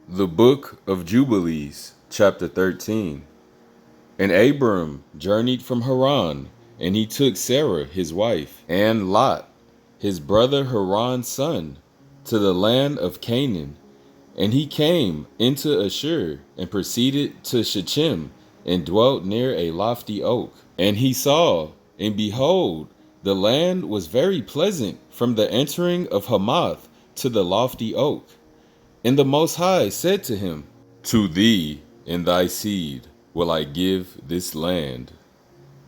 The Book of Jubilees, chapter 13. And Abram journeyed from Haran, and he took Sarah his wife, and Lot, his brother Haran's son, to the land of Canaan. And he came into Ashur, and proceeded to Shechem, and dwelt near a lofty oak. And he saw, and behold, the land was very pleasant from the entering of Hamath to the lofty oak. And the Most High said to him, To thee and thy seed will I give this land.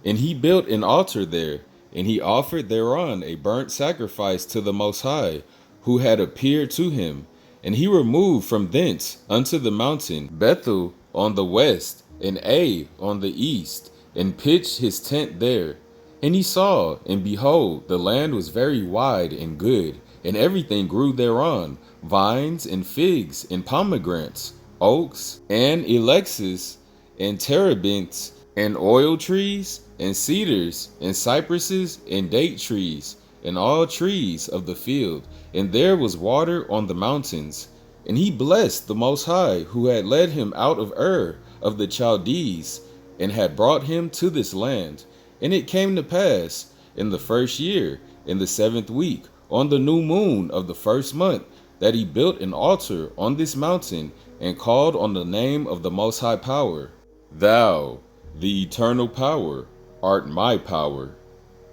And he built an altar there, and he offered thereon a burnt sacrifice to the Most High, who had appeared to him. And he removed from thence unto the mountain Bethel on the west, and Ai on the east, and pitched his tent there. And he saw, and behold, the land was very wide and good, and everything grew thereon, vines and figs and pomegranates, oaks and ilexes and terebinths and oil trees and cedars and cypresses and date trees and all trees of the field. And there was water on the mountains. And he blessed the Most High, who had led him out of Ur of the Chaldees, and had brought him to this land. And it came to pass in the first year, in the 7th week, on the new moon of the first month, that he built an altar on this mountain, and called on the name of the Most High Power. Thou, the eternal power, art my power.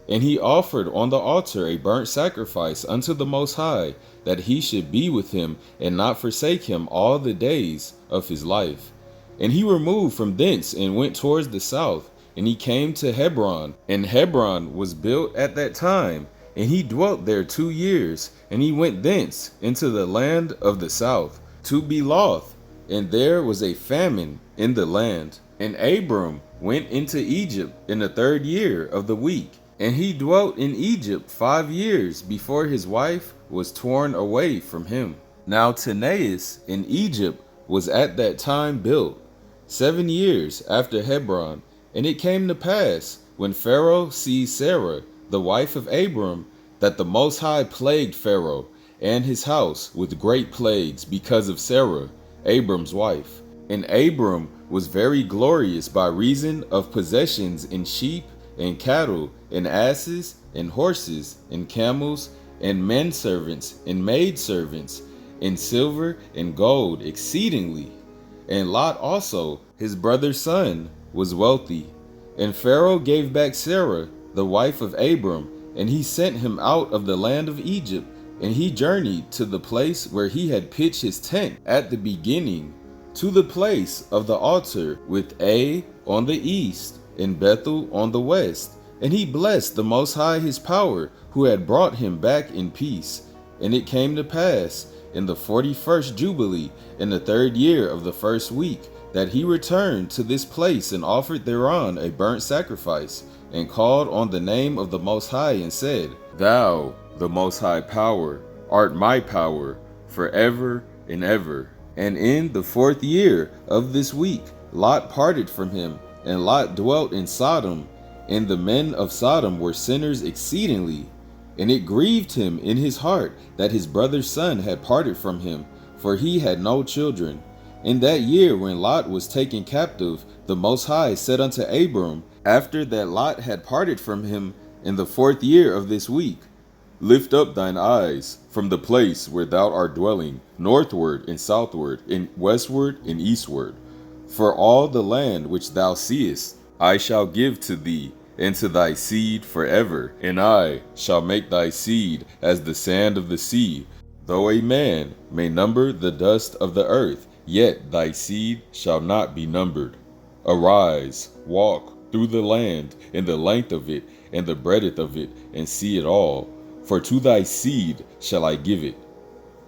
And he offered on the altar a burnt sacrifice unto the Most High, that he should be with him, and not forsake him all the days of his life. And he removed from thence, and went towards the south, and he came to Hebron. And Hebron was built at that time, and he dwelt there 2 years. And he went thence into the land of the south, to Beloth, and there was a famine in the land. And Abram went into Egypt in the 3rd year of the week. And he dwelt in Egypt 5 years before his wife was torn away from him. Now Tanais in Egypt was at that time built, 7 years after Hebron. And it came to pass, when Pharaoh seized Sarah, the wife of Abram, that the Most High plagued Pharaoh and his house with great plagues because of Sarah, Abram's wife. And Abram was very glorious by reason of possessions in sheep and cattle and asses and horses and camels and menservants and maidservants and silver and gold exceedingly. And Lot also, his brother's son, was wealthy. And Pharaoh gave back Sarah, the wife of Abram, and he sent him out of the land of Egypt. And he journeyed to the place where he had pitched his tent at the beginning, to the place of the altar, with Ai on the east and Bethel on the west. And he blessed the Most High his power, who had brought him back in peace. And it came to pass in the 41st Jubilee, in the 3rd year of the 1st week, that he returned to this place, and offered thereon a burnt sacrifice, and called on the name of the Most High, and said, Thou, the Most High Power, art my power, forever and ever. And in the 4th year of this week, Lot parted from him, and Lot dwelt in Sodom, and the men of Sodom were sinners exceedingly. And it grieved him in his heart that his brother's son had parted from him, for he had no children. In that year when Lot was taken captive, the Most High said unto Abram, after that Lot had parted from him, in the 4th year of this week, Lift up thine eyes from the place where thou art dwelling, northward and southward, and westward and eastward. For all the land which thou seest, I shall give to thee and to thy seed forever. And I shall make thy seed as the sand of the sea. Though a man may number the dust of the earth, yet thy seed shall not be numbered. Arise, walk through the land in the length of it and the breadth of it, and see it all. For to thy seed shall I give it.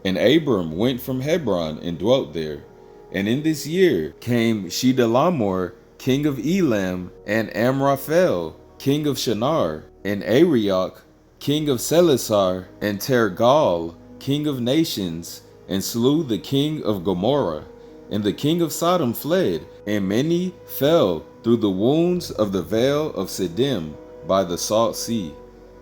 And Abram went from Hebron and dwelt there. And in this year came Shedalamor, king of Elam, and Amraphel, king of Shinar, and Arioch, king of Selasar, and Tergal, king of nations, and slew the king of Gomorrah. And the king of Sodom fled, and many fell through the wounds of the vale of Siddim by the salt sea.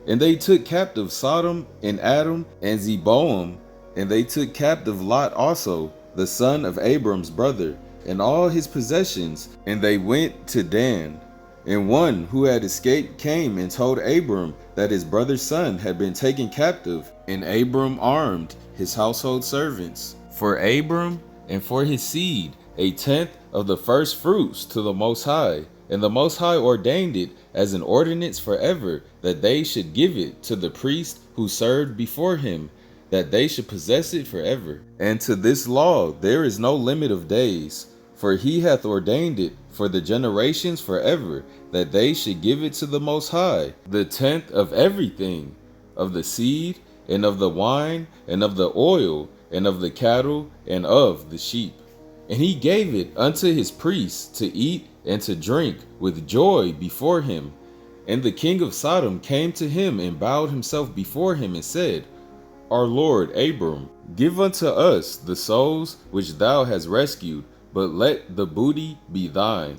And they took captive Sodom and Adam and Zeboam, and they took captive Lot also, the son of Abram's brother, and all his possessions, and they went to Dan. And one who had escaped came and told Abram that his brother's son had been taken captive, and Abram armed his household servants. For Abram and for his seed, a tenth of the first fruits to the Most High. And the Most High ordained it as an ordinance forever, that they should give it to the priest who served before him, that they should possess it forever. And to this law there is no limit of days, for he hath ordained it for the generations forever, that they should give it to the Most High, the tenth of everything, of the seed, and of the wine, and of the oil, and of the cattle, and of the sheep. And he gave it unto his priests to eat and to drink with joy before him. And the king of Sodom came to him and bowed himself before him and said, Our Lord Abram, give unto us the souls which thou hast rescued, but let the booty be thine.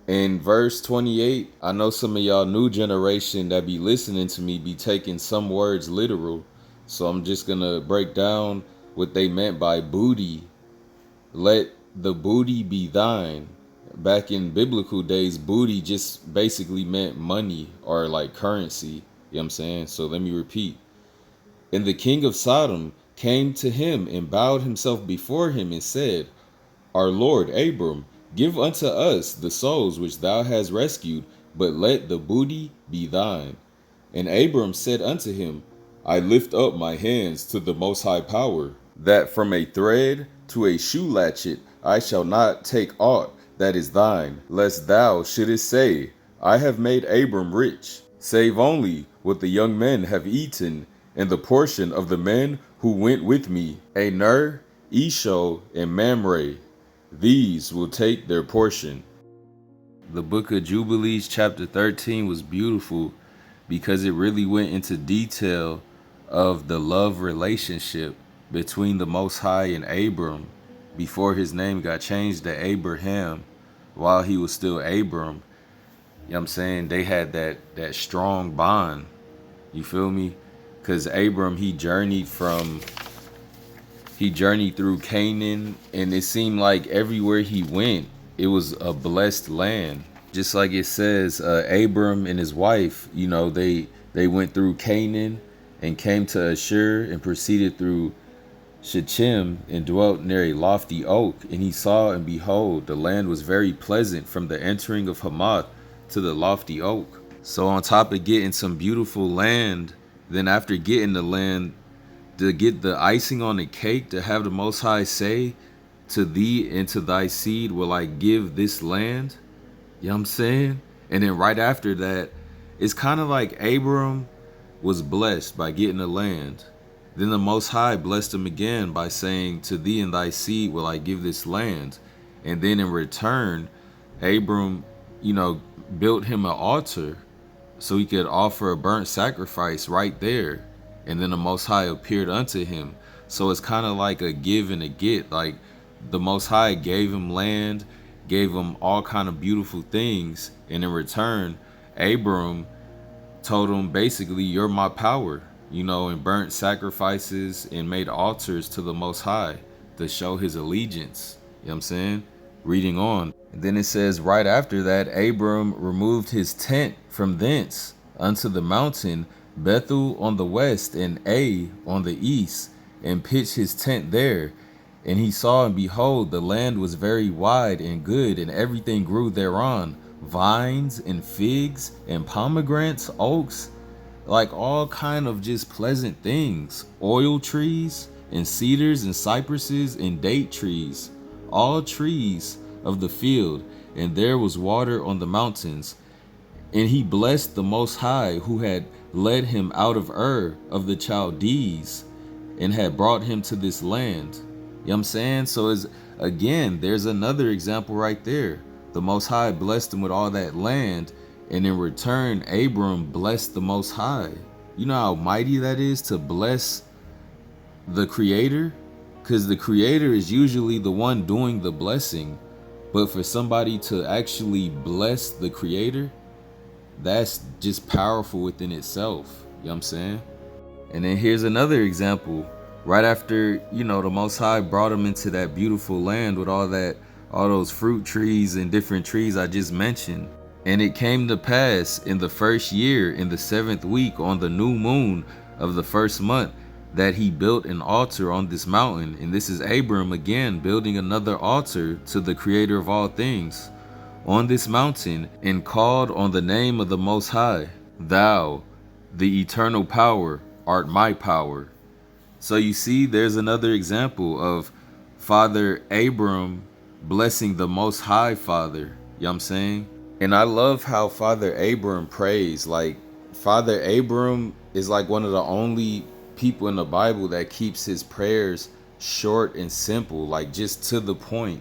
In verse 28, I know some of y'all new generation that be listening to me be taking some words literal. So I'm just going to break down what they meant by booty. Let the booty be thine. Back in biblical days, booty just basically meant money or like currency. You know what I'm saying? So let me repeat. And the king of Sodom came to him and bowed himself before him and said, Our Lord Abram, give unto us the souls which thou hast rescued, but let the booty be thine. And Abram said unto him, I lift up my hands to the Most High Power, that from a thread to a shoe latchet I shall not take aught that is thine, lest thou shouldest say, I have made Abram rich, save only what the young men have eaten, and the portion of the men who went with me, Aner, Esho, and Mamre. These will take their portion. The Book of Jubilees chapter 13 was beautiful because it really went into detail of the love relationship between the Most High and Abram before his name got changed to Abraham while he was still Abram. You know what I'm saying? They had that strong bond. You feel me? Because Abram, he journeyed through Canaan, and it seemed like everywhere he went, it was a blessed land. Just like it says, Abram and his wife, you know, they went through Canaan and came to Ashur and proceeded through Shechem and dwelt near a lofty oak. And he saw, and behold, the land was very pleasant from the entering of Hamath to the lofty oak. So on top of getting some beautiful land, then after getting the land, to get the icing on the cake, to have the Most High say, to thee and to thy seed will I give this land. You know what I'm saying? And then right after that, it's kind of like Abram was blessed by getting the land. Then the Most High blessed him again by saying, to thee and thy seed will I give this land. And then in return, Abram, you know, built him an altar so he could offer a burnt sacrifice right there. And then the Most High appeared unto him. So it's kind of like a give and a get. Like the Most High gave him land, gave him all kind of beautiful things. And in return, Abram told him basically, you're my power, you know, and burnt sacrifices and made altars to the Most High to show his allegiance. You know what I'm saying? Reading on. And then it says right after that, Abram removed his tent from thence unto the mountain Bethel on the west and Ai on the east, and pitched his tent there. And he saw, and behold, the land was very wide and good, and everything grew thereon, vines and figs and pomegranates, oaks, like all kind of just pleasant things, oil trees and cedars and cypresses and date trees, all trees of the field. And there was water on the mountains. And he blessed the Most High, who had led him out of Ur of the Chaldees and had brought him to this land. You know what I'm saying? So again, there's another example right there. The Most High blessed him with all that land, and in return, Abram blessed the Most High. You know how mighty that is to bless the Creator? Because the Creator is usually the one doing the blessing. But for somebody to actually bless the Creator, that's just powerful within itself. You know what I'm saying? And then here's another example. Right after, the Most High brought him into that beautiful land with all those fruit trees and different trees I just mentioned. And it came to pass in the first year, in the 7th week, on the new moon of the first month, that he built an altar on this mountain. And this is Abram again building another altar to the creator of all things on this mountain, and called on the name of the Most High. Thou, the eternal power, art my power. So you see, there's another example of Father Abram blessing the Most High Father. You know what I'm saying? And I love how Father Abram prays. Like, Father Abram is like one of the only people in the Bible that keeps his prayers short and simple, like just to the point.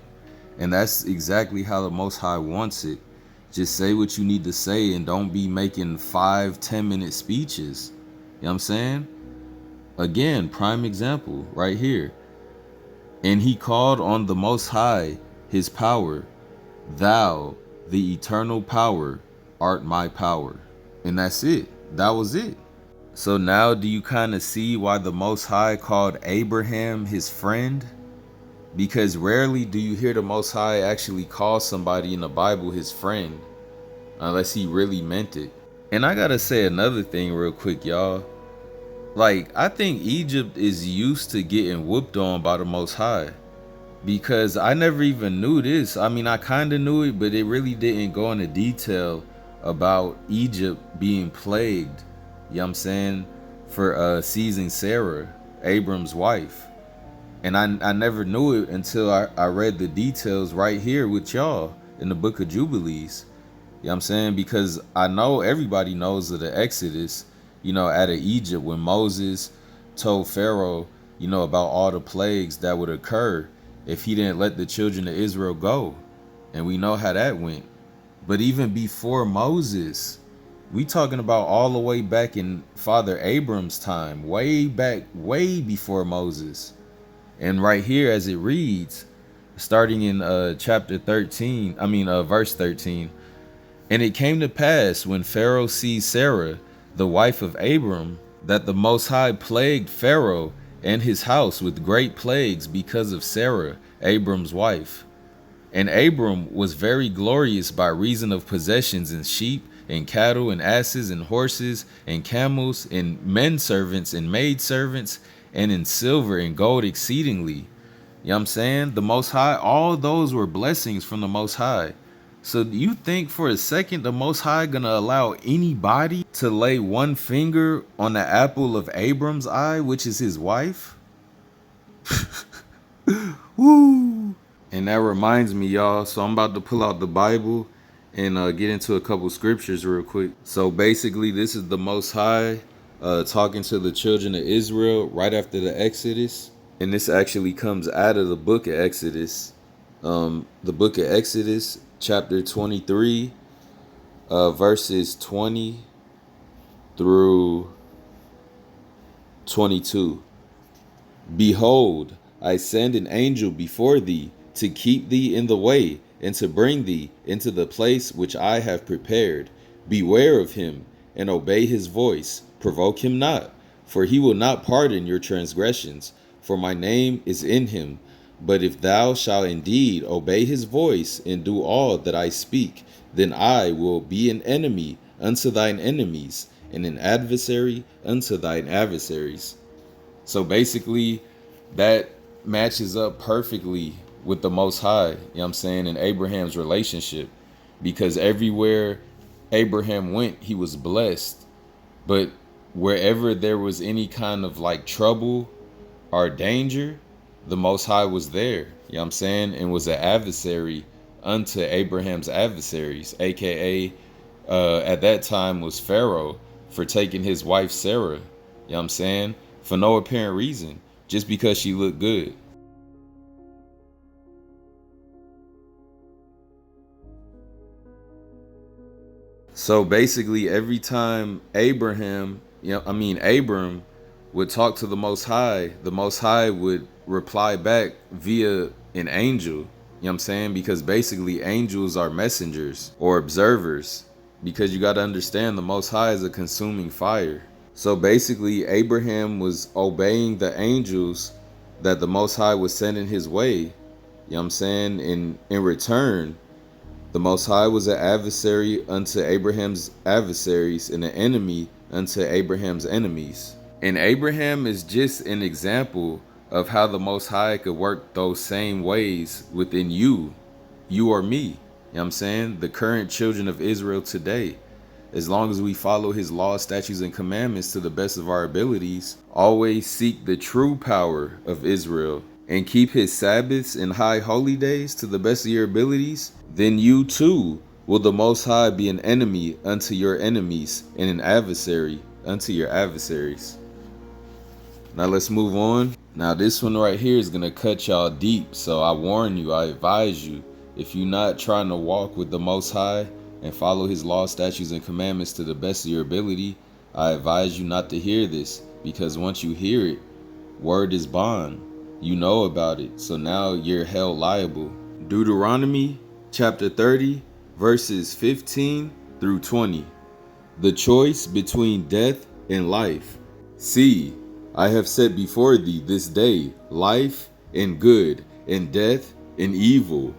And that's exactly how the Most High wants it. Just say what you need to say and don't be making 5-10 minute speeches. You know what I'm saying? Again, prime example right here. And he called on the Most High, his power. Thou, the eternal power, art my power. And that's it. That was it. So now do you kind of see why the Most High called Abraham his friend? Because rarely do you hear the Most High actually call somebody in the Bible his friend, unless he really meant it. And I gotta say another thing real quick, y'all. Like, I think Egypt is used to getting whooped on by the Most High, because I never even knew this. I mean, I kind of knew it, but it really didn't go into detail about Egypt being plagued, you know what I'm saying, for seizing Sarah, Abram's wife. And I never knew it until I read the details right here with y'all in the Book of Jubilees. You know what I'm saying? Because I know everybody knows of the Exodus, out of Egypt, when Moses told Pharaoh, about all the plagues that would occur if he didn't let the children of Israel go. And we know how that went. But even before Moses, we talking about all the way back in Father Abram's time, way back, way before Moses. And right here, as it reads, starting in verse 13, and it came to pass when Pharaoh seized Sarah, the wife of Abram, that the Most High plagued Pharaoh and his house with great plagues because of Sarah, Abram's wife. And Abram was very glorious by reason of possessions in sheep and cattle and asses and horses and camels and men servants and maid servants, and in silver and gold exceedingly. You know what I'm saying? The Most High, all those were blessings from the Most High. So do you think for a second the Most High gonna allow anybody to lay one finger on the apple of Abram's eye, which is his wife? Woo! And that reminds me, y'all, so I'm about to pull out the Bible and get into a couple scriptures real quick. So basically, this is the Most High talking to the children of Israel right after the Exodus. And this actually comes out of the book of Exodus. The book of Exodus, chapter 23, verses 20 through 22. Behold, I send an angel before thee to keep thee in the way and to bring thee into the place which I have prepared. Beware of him and obey his voice. Provoke him not, for he will not pardon your transgressions, for my name is in him. But if thou shalt indeed obey his voice and do all that I speak, then I will be an enemy unto thine enemies, and an adversary unto thine adversaries. So basically, that matches up perfectly with the Most High, you know what I'm saying, in Abraham's relationship. Because everywhere Abraham went, he was blessed. But wherever there was any kind of like trouble or danger, the Most High was there, you know what I'm saying, and was an adversary unto Abraham's adversaries, aka at that time was Pharaoh, for taking his wife Sarah, you know what I'm saying, for no apparent reason, just because she looked good. So basically, every time Abram would talk to the Most High would reply back via an angel. You know what I'm saying? Because basically angels are messengers or observers. Because you got to understand, the Most High is a consuming fire. So basically, Abraham was obeying the angels that the Most High was sending his way. You know what I'm saying? In return, the Most High was an adversary unto Abraham's adversaries and an enemy unto Abraham's enemies. And Abraham is just an example of how the Most High could work those same ways within you or me. You know what I'm saying? The current children of Israel today. As long as we follow his laws, statutes, and commandments to the best of our abilities, always seek the true power of Israel, and keep his Sabbaths and high holy days to the best of your abilities, then you too will the Most High be an enemy unto your enemies and an adversary unto your adversaries. Now let's move on. Now this one right here is going to cut y'all deep. So I warn you, I advise you, if you're not trying to walk with the Most High and follow his laws, statutes, and commandments to the best of your ability, I advise you not to hear this, because once you hear it, word is bond. You know about it, so now you're held liable. Deuteronomy chapter 30, verses 15 through 20. The choice between death and life. See, I have set before thee this day life and good, and death and evil.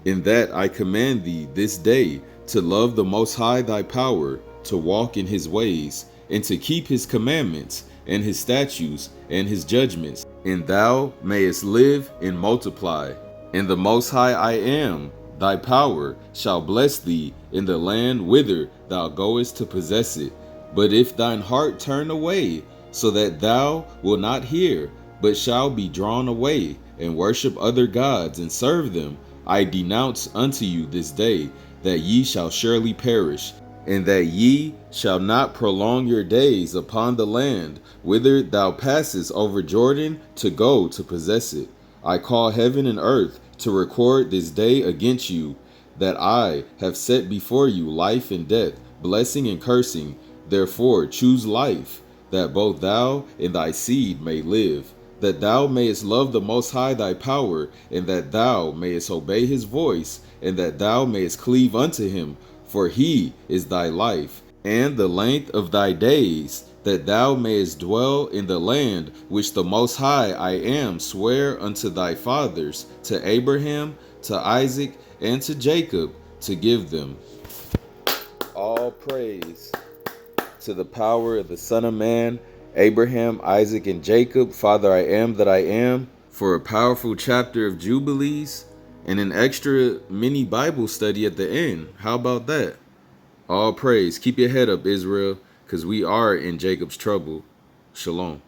In that I command thee this day to love the Most High thy power, to walk in his ways, and to keep his commandments, and his statutes, and his judgments, and thou mayest live and multiply. And the Most High I am, thy power, shall bless thee in the land whither thou goest to possess it. But if thine heart turn away, so that thou wilt not hear, but shall be drawn away, and worship other gods, and serve them, I denounce unto you this day, that ye shall surely perish, and that ye shall not prolong your days upon the land whither thou passest over Jordan to go to possess it. I call heaven and earth to record this day against you, that I have set before you life and death, blessing and cursing. Therefore choose life, that both thou and thy seed may live, that thou mayest love the Most High thy power, and that thou mayest obey his voice, and that thou mayest cleave unto him, for he is thy life, and the length of thy days, that thou mayest dwell in the land which the Most High I am sware unto thy fathers, to Abraham, to Isaac, and to Jacob, to give them. All praise to the power of the Son of Man, Abraham, Isaac, and Jacob, Father I am that I am, for a powerful chapter of Jubilees and an extra mini Bible study at the end. How about that? All praise. Keep your head up, Israel, because we are in Jacob's trouble. Shalom.